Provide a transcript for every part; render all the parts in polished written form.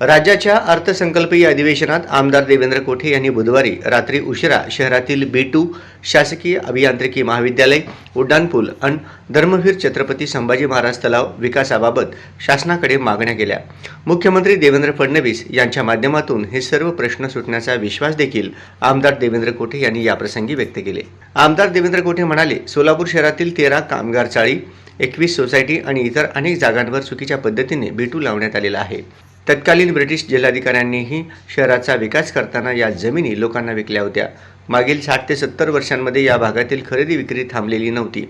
राज्याच्या अर्थसंकल्पीय अधिवेशनात आमदार देवेंद्र कोठे यांनी बुधवारी रात्री उशिरा शहरातील B2 शासकीय अभियांत्रिकी महाविद्यालय, उड्डाणपूल आणि धर्मवीर छत्रपती संभाजी महाराज तलाव विकासाबाबत शासनाकडे मागण्या केल्या। मुख्यमंत्री देवेंद्र फडणवीस यांच्या माध्यमातून हे सर्व प्रश्न सुटण्याचा विश्वास देखील आमदार देवेंद्र कोठे यांनी याप्रसंगी व्यक्त केले। आमदार देवेंद्र कोठे म्हणाले, सोलापूर शहरातील 13 कामगार चाळी, 21 सोसायटी आणि इतर अनेक जागांवर चुकीच्या पद्धतीने B2 लावण्यात आलेला आहे। तत्कालीन ब्रिटिश जिल्हाधिकाऱ्यांनीही शहराचा विकास करताना या जमिनी लोकांना विकल्या होत्या। मागील 60 ते 70 वर्षांमध्ये या भागातील खरेदी विक्री थांबलेली नव्हती।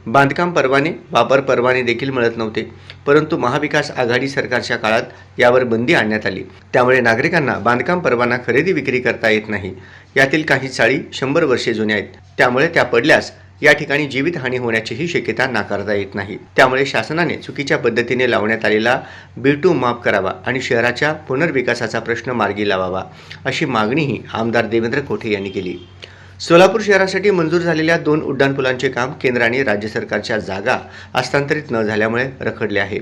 बांधकाम परवाने, वापर परवाने देखील मिळत नव्हते, परंतु महाविकास आघाडी सरकारच्या काळात यावर बंदी आणण्यात आली। त्यामुळे नागरिकांना बांधकाम परवाना खरेदी विक्री करता येत नाही। यातील काही चाळी 100 वर्षे जुन्या आहेत, त्यामुळे त्या पडल्यास या ठिकाणी जीवितहानी होण्याचीही शक्यता नाकारता येत नाही। त्यामुळे शासनाने चुकीच्या पद्धतीने लावण्यात आलेला B2 माफ करावा आणि शहराच्या पुनर्विकासाचा प्रश्न मार्गी लावावा, अशी मागणीही आमदार देवेंद्र कोठे यांनी केली। सोलापूर शहरासाठी मंजूर झालेल्या 2 उड्डाणपुलांचे काम केंद्राने राज्य सरकारच्या जागा हस्तांतरित न झाल्यामुळे रखडले आहे।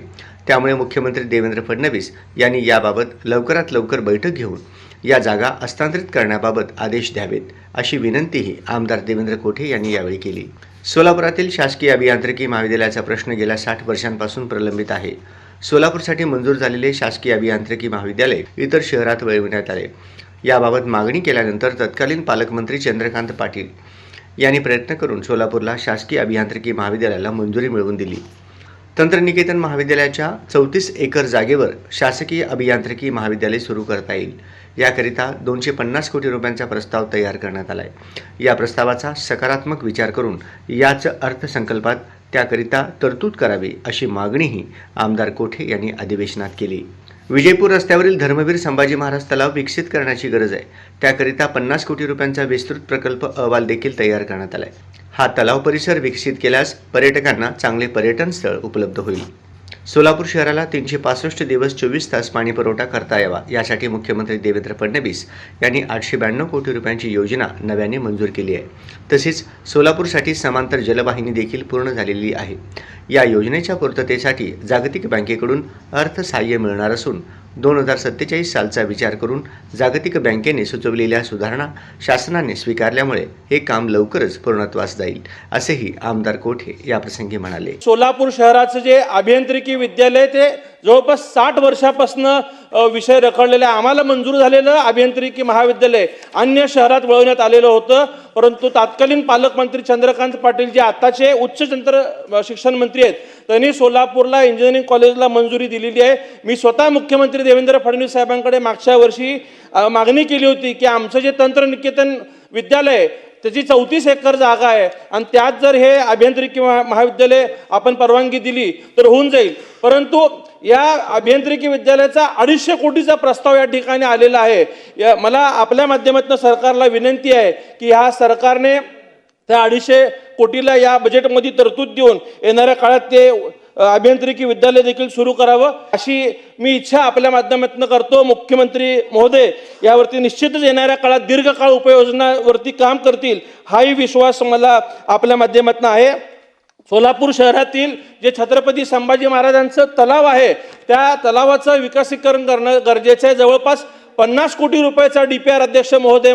त्यामुळे मुख्यमंत्री देवेंद्र फडणवीस यांनी याबाबत लवकरात लवकर बैठक घेऊन या जागा हस्तांतरित करण्याबाबत आदेश द्यावेत, अशी विनंतीही आमदार देवेंद्र कोठे यांनी यावेळी केली। सोलापुरातील शासकीय अभियांत्रिकी महाविद्यालयाचा प्रश्न गेल्या 60 वर्षांपासून प्रलंबित आहे। सोलापूरसाठी मंजूर झालेले शासकीय अभियांत्रिकी महाविद्यालय इतर शहरात वळविण्यात आले। याबाबत मागणी केल्यानंतर तत्कालीन पालकमंत्री चंद्रकांत पाटील यांनी प्रयत्न करून सोलापूरला शासकीय अभियांत्रिकी महाविद्यालयाला मंजुरी मिळवून दिली। तंत्रनिकेतन महाविद्यालयाच्या 34 एकर जागेवर शासकीय अभियांत्रिकी महाविद्यालय सुरू करता येईल। याकरिता 250 कोटी रुपयांचा प्रस्ताव तयार करण्यात आला आहे। या प्रस्तावाचा सकारात्मक विचार करून याच अर्थसंकल्पात त्याकरिता तरतूद करावी, अशी मागणीही आमदार कोठे यांनी अधिवेशनात केली। विजयपूर रस्त्यावरील धर्मवीर संभाजी महाराज तलाव विकसित करण्याची गरज आहे। त्याकरिता 50 कोटी रुपयांचा विस्तृत प्रकल्प अहवाल देखील तयार करण्यात आला आहे। हा तलाव परिसर विकसित केल्यास पर्यटकांना चांगले पर्यटन स्थळ उपलब्ध होईल। सोलापूर शहराला 365 दिवस 24 तास पाणी पुरवठा करता यावा, यासाठी मुख्यमंत्री देवेंद्र फडणवीस यांनी 892 कोटी रुपयांची योजना नव्याने मंजूर केली आहे। तसेच सोलापूरसाठी समांतर जलवाहिनी देखील पूर्ण झालेली आहे। या योजनेच्या पूर्ततेसाठी जागतिक बँकेकडून अर्थसहाय्य मिळणार असून 2047 सालचा विचार करून जागतिक बँकेने सुचवलेल्या सुधारणा शासनाने स्वीकारल्यामुळे हे काम लवकरच पूर्णत्वास जाईल, असेही आमदार कोठे याप्रसंगी म्हणाले। सोलापूर शहराचं जे अभियांत्रिकी विद्यालय ते जवळपास 60 वर्षापासून विषय रखडलेला आहे। आम्हाला मंजूर झालेलं अभियांत्रिकी महाविद्यालय अन्य शहरात वळवण्यात आलेलं होतं, परंतु तत्कालीन पालकमंत्री चंद्रकांत पाटील जे आताचे उच्च तंत्र शिक्षण मंत्री आहेत, त्यांनी सोलापूरला इंजिनिअरिंग कॉलेजला मंजुरी दिलेली आहे। मी स्वतः मुख्यमंत्री देवेंद्र फडणवीस साहेबांकडे मागच्या वर्षी मागणी केली होती की आमचं जे तंत्रनिकेतन विद्यालय त्याची 34 एकर जागा आहे आणि त्यात जर हे अभियांत्रिकी महाविद्यालय आपण परवानगी दिली तर होऊन जाईल, परंतु या अभियांत्रिकी विद्यालयाचा 250 कोटीचा प्रस्ताव या ठिकाणी आलेला आहे। मला आपल्या माध्यमातून सरकारला विनंती आहे की ह्या सरकारने त्या 250 कोटीला या बजेटमध्ये तरतूद देऊन येणाऱ्या काळात ते अभियांत्रिकी विद्यालय देखील सुरू करावं, अशी मी इच्छा आपल्या माध्यमातून करतो। मुख्यमंत्री महोदय यावरती निश्चितच येणाऱ्या काळात दीर्घकाळ उपाययोजनावरती काम करतील, हाही विश्वास मला आपल्या माध्यमातून आहे। सोलापूर शहरातील जे छत्रपती संभाजी महाराजांचं तलाव आहे, त्या तलावाचं विकासीकरण करणं गरजेचं आहे। जवळपास 50 कोटी रुपयाचा DPR अध्यक्ष महोदय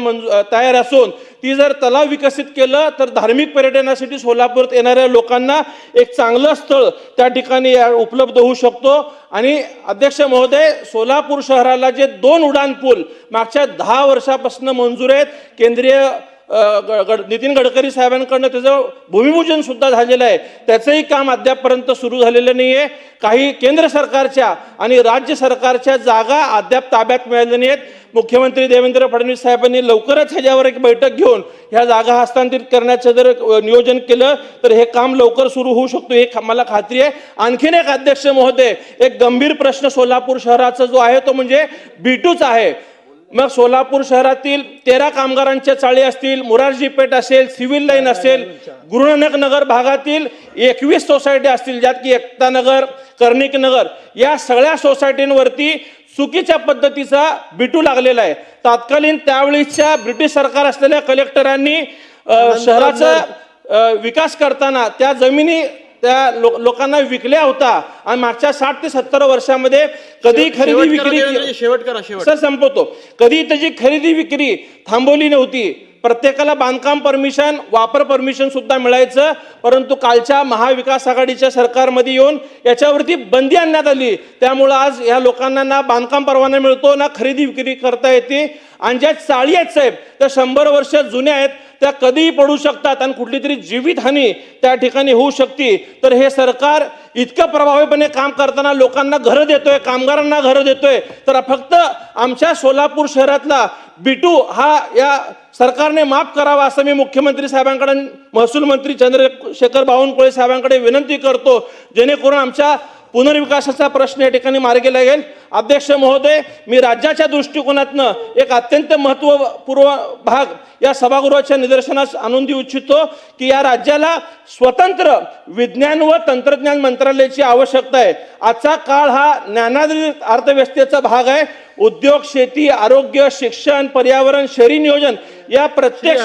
तयार असून ती जर तलाव विकसित केलं तर धार्मिक पर्यटनासाठी सोलापूरात येणाऱ्या लोकांना एक चांगलं स्थळ त्या ठिकाणी उपलब्ध होऊ शकतो। आणि अध्यक्ष महोदय, सोलापूर शहराला जे 2 उड्डाणपूल मागच्या 10 वर्षापासून मंजूर आहेत, केंद्रीय नितीन गडकरी साहेबांकडून त्याचं भूमिपूजन सुद्धा झालेलं आहे, त्याचंही काम अद्यापपर्यंत सुरू झालेलं नाही आहे। काही केंद्र सरकारच्या आणि राज्य सरकारच्या जागा अद्याप ताब्यात मिळालेल्या नाहीत। मुख्यमंत्री देवेंद्र फडणवीस साहेबांनी लवकरच ह्याच्यावर एक बैठक घेऊन ह्या जागा हस्तांतरित करण्याचं जर नियोजन केलं तर हे काम लवकर सुरू होऊ शकतो, हे मला खात्री आहे। आणखीन एक अध्यक्ष महोदय, एक गंभीर प्रश्न सोलापूर शहराचा जो आहे तो म्हणजे B2चा आहे। मग सोलापूर शहरातील 13 कामगारांच्या चाळी असतील, मोरारजी पेठ असेल, सिव्हिल लाईन असेल, गुरुनानक नगर भागातील 21 सोसायटी असतील, ज्यात की एकता नगर, कर्णिक नगर, या सगळ्या सोसायटींवरती चुकीच्या पद्धतीचा B2 लागलेला आहे। तत्कालीन त्यावेळीच्या ब्रिटिश सरकार असलेल्या कलेक्टरांनी शहराचा विकास करताना त्या जमिनी त्या लोकांना विकल्या होता आणि मागच्या 60 ते 70 वर्षामध्ये कधी खरेदी विक्री शेवट करा सर संपवतो कधी त्याची खरेदी विक्री थांबवली नव्हती. प्रत्येकाला बांधकाम परमिशन वापर परमिशन सुद्धा मिळायचं, परंतु कालच्या महाविकास आघाडीच्या सरकारमध्ये येऊन याच्यावरती बंदी आणण्यात आली. त्यामुळं आज या लोकांना ना बांधकाम परवाना मिळतो ना खरेदी विक्री करता येते. आणि ज्या चाळी आहेत साहेब त्या 100 वर्ष जुन्या आहेत, त्या कधीही पडू शकतात आणि कुठली तरी जीवितहानी त्या ठिकाणी होऊ शकते. तर हे सरकार इतकं प्रभावीपणे काम करताना लोकांना घरं देतोय, कामगारांना घरं देतोय, तर फक्त आमच्या सोलापूर शहरातला बिटू हा या सरकारने माफ करावा असं मी मुख्यमंत्री साहेबांकडे महसूल मंत्री चंद्रशेखर बावनकुळे साहेबांकडे विनंती करतो, जेणेकरून आमच्या पुनर्विकासाचा प्रश्न या ठिकाणी मार्गी लागेल. अध्यक्ष महोदय, मी राज्याच्या दृष्टिकोनातनं एक अत्यंत महत्त्वपूर्ण भाग या सभागृहाच्या निदर्शनास आणून देऊ इच्छितो की या राज्याला स्वतंत्र विज्ञान व तंत्रज्ञान मंत्रालयाची आवश्यकता आहे. आजचा काळ हा ज्ञानाधारित अर्थव्यवस्थेचा भाग आहे. उद्योग, शेती, आरोग्य, शिक्षण, पर्यावरण, शहरी नियोजन या प्रत्येक